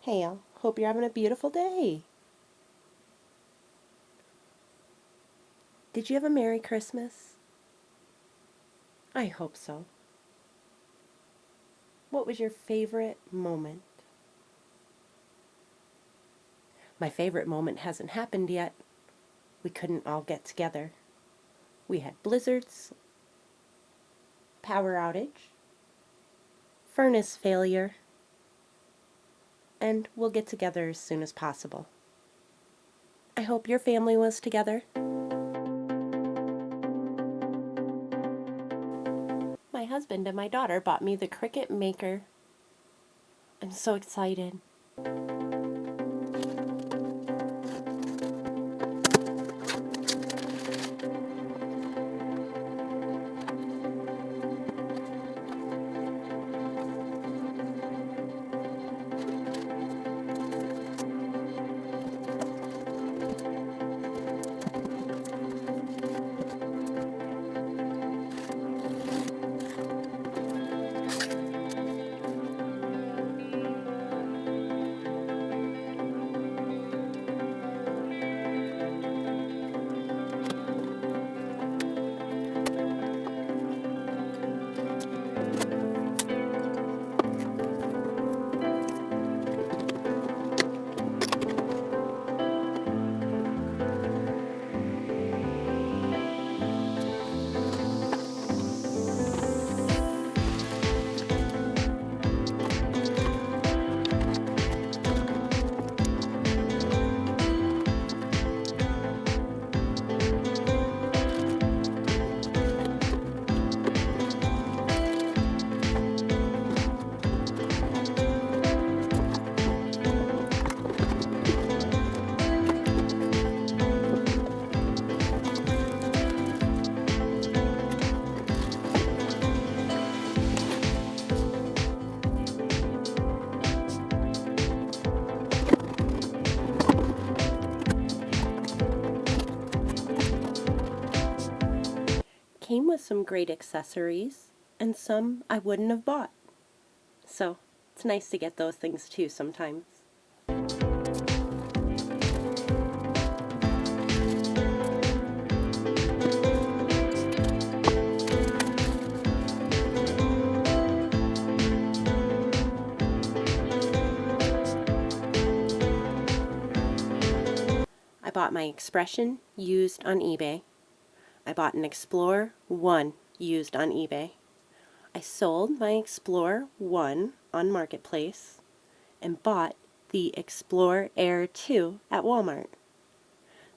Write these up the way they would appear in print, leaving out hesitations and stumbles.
Hey y'all, hope you're having a beautiful day. Did you have a Merry Christmas? I hope so. What was your favorite moment? My favorite moment hasn't happened yet. We couldn't all get together. We had blizzards, power outage, furnace failure, and we'll get together as soon as possible. I hope your family was together. My husband and my daughter bought me the Cricut Maker. I'm so excited. Came with some great accessories and some I wouldn't have bought. So it's nice to get those things too sometimes. I bought my Expression used on eBay. I bought an Explorer 1 used on eBay. I sold my Explorer 1 on Marketplace and bought the Explorer Air 2 at Walmart.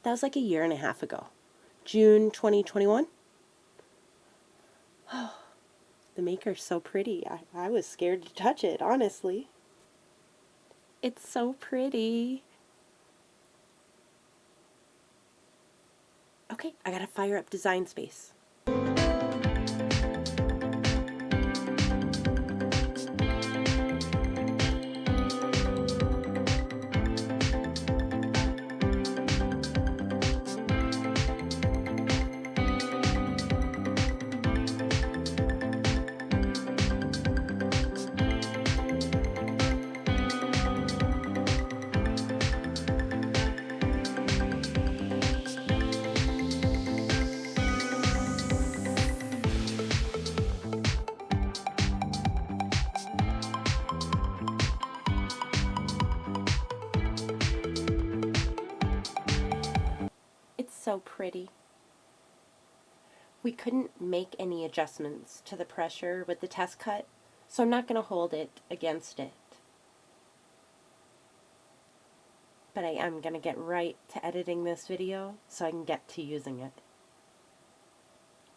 That was like a year and a half ago. June 2021. Oh, the Maker's so pretty. I was scared to touch it, honestly. It's so pretty. Okay, I gotta fire up Design Space. It's so pretty. We couldn't make any adjustments to the pressure with the test cut, so I'm not going to hold it against it. But I am going to get right to editing this video so I can get to using it.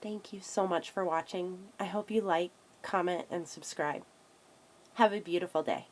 Thank you so much for watching. I hope you like, comment, and subscribe. Have a beautiful day.